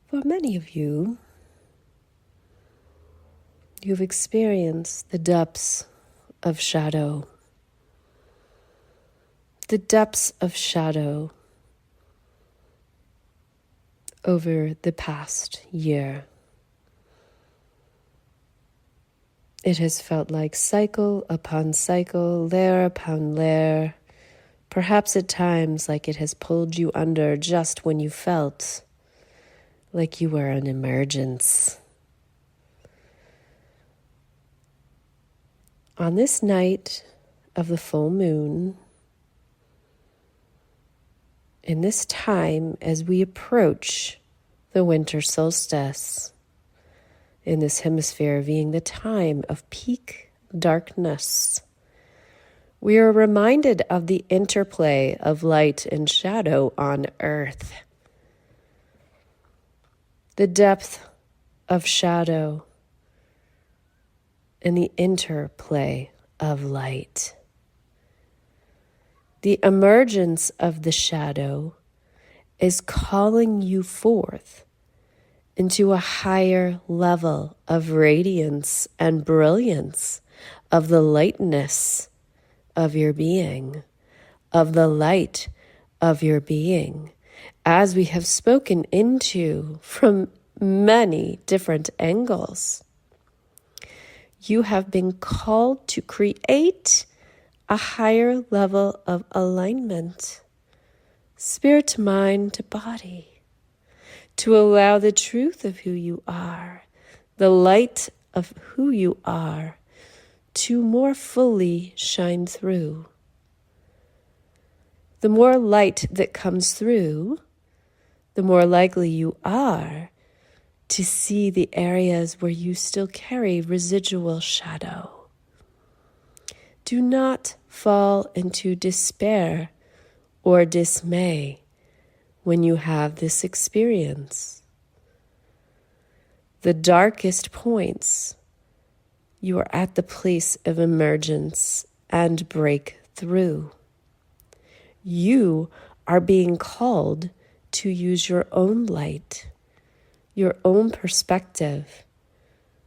For many of you, you've experienced the depths of shadow. The depths of shadow over the past year. It has felt like cycle upon cycle, layer upon layer, perhaps at times like it has pulled you under just when you felt like you were in emergence. On this night of the full moon, in this time as we approach the winter solstice, in this hemisphere being the time of peak darkness, we are reminded of the interplay of light and shadow on Earth. The depth of shadow and the interplay of light. The emergence of the shadow is calling you forth into a higher level of radiance and brilliance of the lightness of your being, of the light of your being, as we have spoken into from many different angles. You have been called to create a higher level of alignment, spirit to mind to body, to allow the truth of who you are, the light of who you are, to more fully shine through. The more light that comes through, the more likely you are to see the areas where you still carry residual shadow. Do not fall into despair or dismay when you have this experience. The darkest points, you are at the place of emergence and breakthrough. You are being called to use your own light, your own perspective,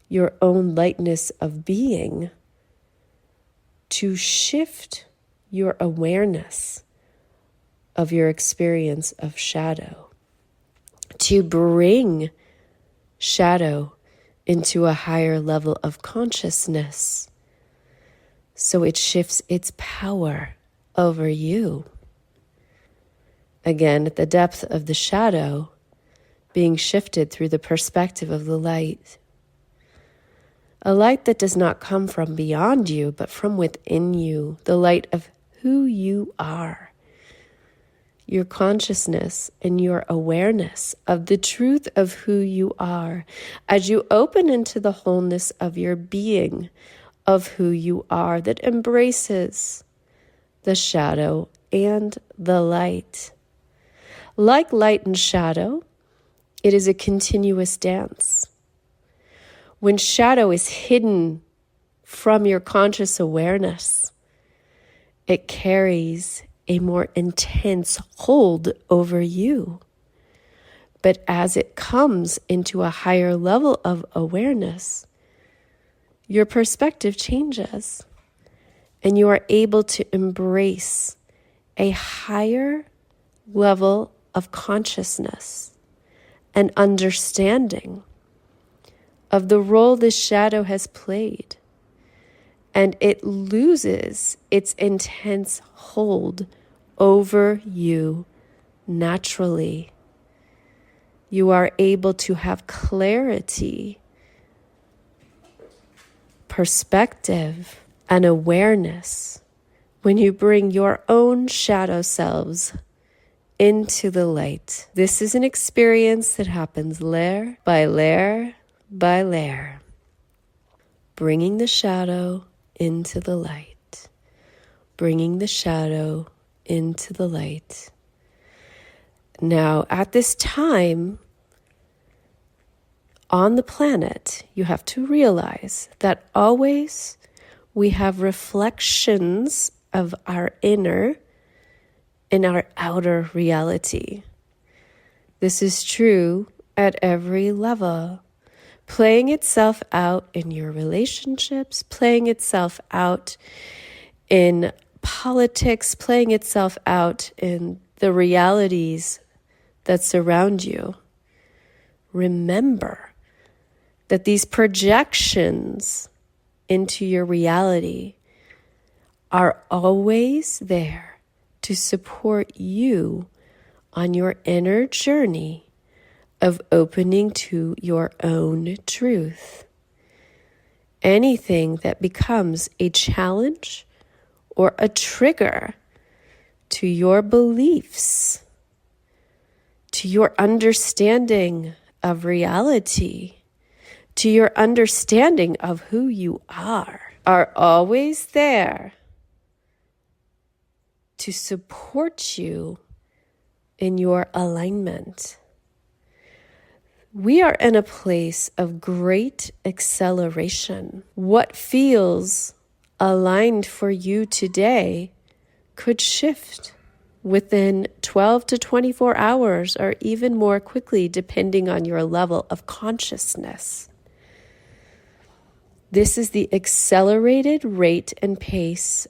your own lightness of being to shift your awareness of your experience of shadow, to bring shadow into a higher level of consciousness so it shifts its power over you. Again, at the depth of the shadow, being shifted through the perspective of the light. A light that does not come from beyond you, but from within you, the light of who you are. Your consciousness and your awareness of the truth of who you are as you open into the wholeness of your being, of who you are, that embraces the shadow and the light. Like light and shadow, it is a continuous dance. When shadow is hidden from your conscious awareness, it carries a more intense hold over you. But as it comes into a higher level of awareness, your perspective changes and you are able to embrace a higher level of consciousness and understanding of the role this shadow has played, and it loses its intense hold over you naturally. You are able to have clarity, perspective, and awareness when you bring your own shadow selves into the light. This is an experience that happens layer by layer by layer, bringing the shadow into the light, bringing the shadow into the light. Now, at this time on the planet, you have to realize that always we have reflections of our inner in our outer reality. This is true at every level, playing itself out in your relationships, playing itself out in politics, playing itself out in the realities that surround you. Remember that these projections into your reality are always there to support you on your inner journey of opening to your own truth. Anything that becomes a challenge or a trigger to your beliefs, to your understanding of reality, to your understanding of who you are always there to support you in your alignment. We are in a place of great acceleration. What feels aligned for you today could shift within 12 to 24 hours or even more quickly, depending on your level of consciousness. This is the accelerated rate and pace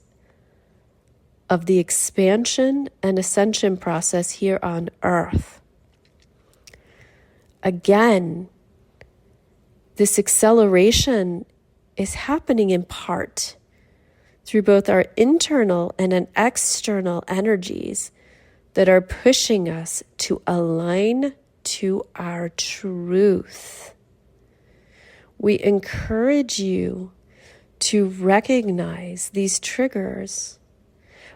of the expansion and ascension process here on Earth. Again, this acceleration is happening in part through both our internal and external energies that are pushing us to align to our truth. We encourage you to recognize these triggers,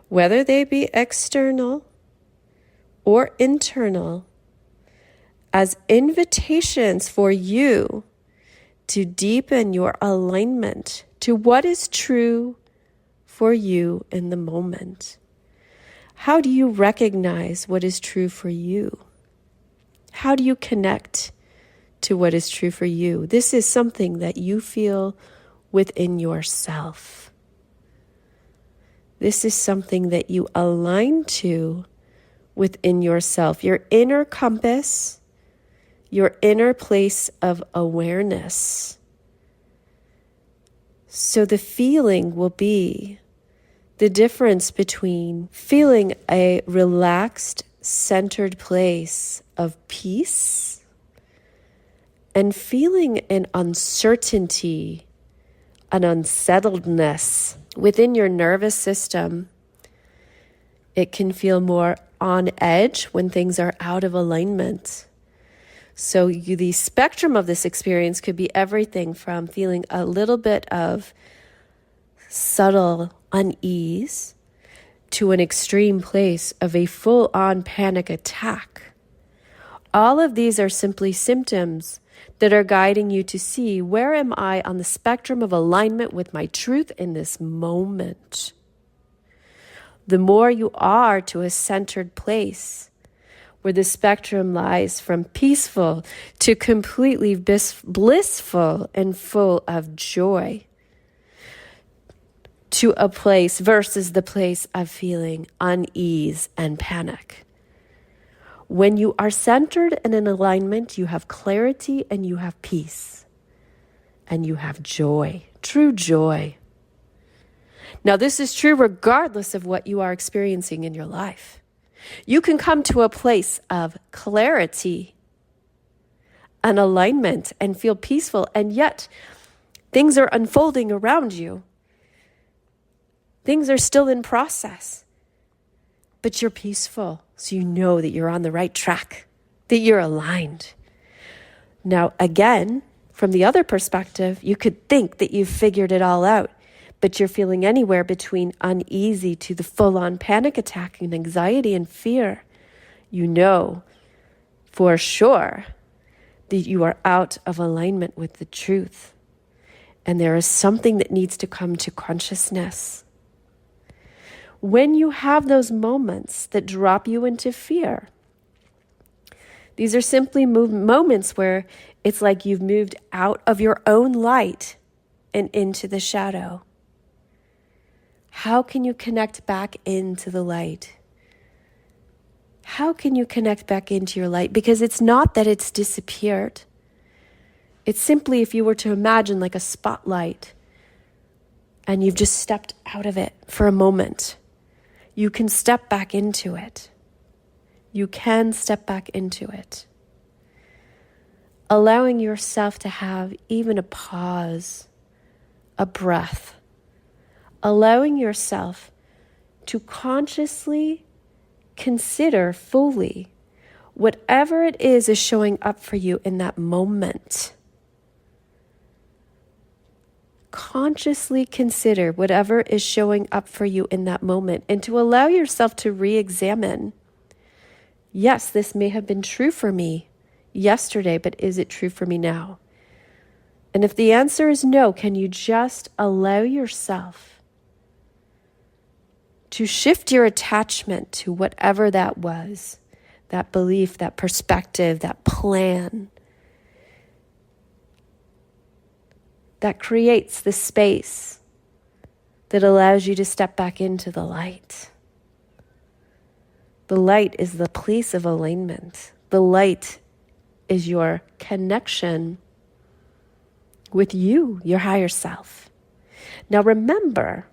whether they be external or internal, as invitations for you to deepen your alignment to what is true for you in the moment. How do you recognize what is true for you? How do you connect to what is true for you? This is something that you feel within yourself. This is something that you align to within yourself, your inner compass, your inner place of awareness. So the feeling will be the difference between feeling a relaxed, centered place of peace and feeling an uncertainty, an unsettledness within your nervous system. It can feel more on edge when things are out of alignment. So the spectrum of this experience could be everything from feeling a little bit of subtle unease to an extreme place of a full-on panic attack. All of these are simply symptoms that are guiding you to see, where am I on the spectrum of alignment with my truth in this moment? The more you are to a centered place, where the spectrum lies from peaceful to completely blissful and full of joy, to a place versus the place of feeling unease and panic. When you are centered and in alignment, you have clarity and you have peace and you have joy, true joy. Now, this is true regardless of what you are experiencing in your life. You can come to a place of clarity and alignment and feel peaceful, and yet things are unfolding around you. Things are still in process, but you're peaceful, so you know that you're on the right track, that you're aligned. Now, again, from the other perspective, you could think that you've figured it all out, but you're feeling anywhere between uneasy to the full-on panic attack and anxiety and fear. You know for sure that you are out of alignment with the truth. And there is something that needs to come to consciousness. When you have those moments that drop you into fear, these are simply moments where it's like you've moved out of your own light and into the shadow. How can you connect back into the light? How can you connect back into your light? Because it's not that it's disappeared. It's simply, if you were to imagine like a spotlight and you've just stepped out of it for a moment, you can step back into it. You can step back into it. Allowing yourself to have even a pause, a breath. Allowing yourself to consciously consider fully whatever it is showing up for you in that moment. Consciously consider whatever is showing up for you in that moment, and to allow yourself to re-examine. Yes, this may have been true for me yesterday, but is it true for me now? And if the answer is no, can you just allow yourself to shift your attachment to whatever that was, that belief, that perspective, that plan that creates the space that allows you to step back into the light. The light is the place of alignment. The light is your connection with you, your higher self. Now remember,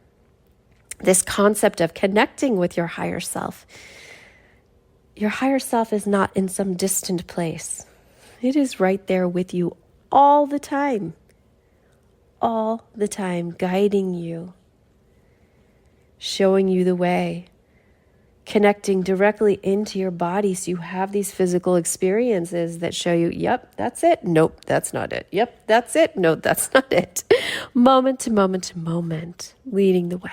this concept of connecting with your higher self is not in some distant place. It is right there with you all the time, guiding you, showing you the way, connecting directly into your body so you have these physical experiences that show you, yep, that's it. Nope, that's not it. Yep, that's it. No, that's not it. Moment to moment to moment, leading the way.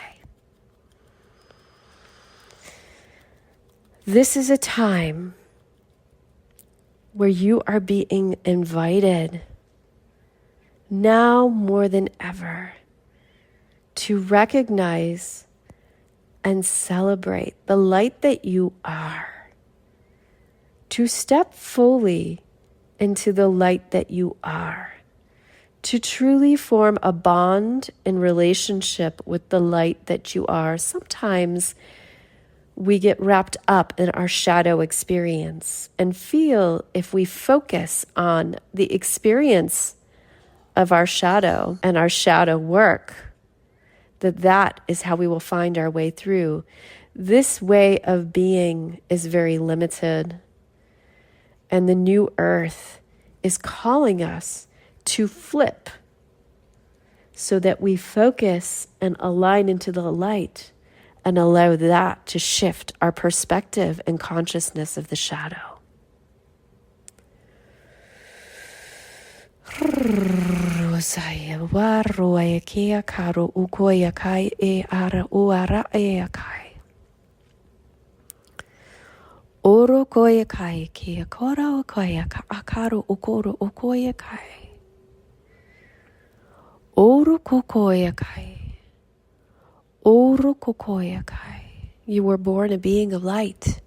This is a time where you are being invited, now more than ever, to recognize and celebrate the light that you are, to step fully into the light that you are, to truly form a bond and relationship with the light that you are. Sometimes we get wrapped up in our shadow experience and feel, if we focus on the experience of our shadow and our shadow work, that is how we will find our way through. This way of being is very limited. And the new earth is calling us to flip so that we focus and align into the light and allow that to shift our perspective and consciousness of the shadow. Oro koya kai kia kora koya ka akaru okoro okoya kai. Oro kokoya kai. Oro kokoya kai. You were born a being of light.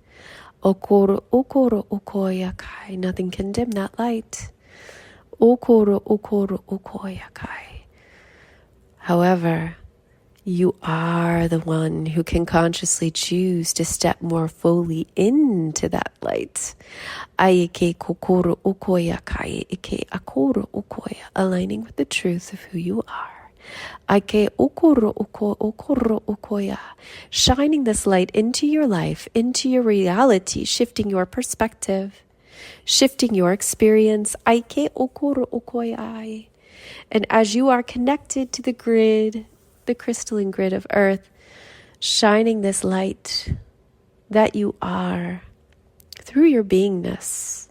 Okoro okoya kai. Nothing can dim that light. Okoro okoya kai. However, you are the one who can consciously choose to step more fully into that light. Aike kokoro okoya kai, ike akoro okoya, aligning with the truth of who you are. Aike okoro okoya, shining this light into your life, into your reality, shifting your perspective, shifting your experience. Aike okoro okoya. And as you are connected to the grid, the crystalline grid of earth, shining this light that you are through your beingness,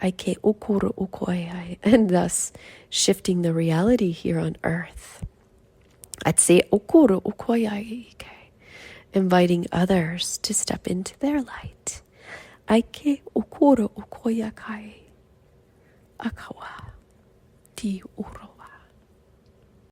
Aike okoro okoya, and thus shifting the reality here on earth. I'd say okoro okoya, inviting others to step into their light. Aike okoro okoya kai, akawa ti oro.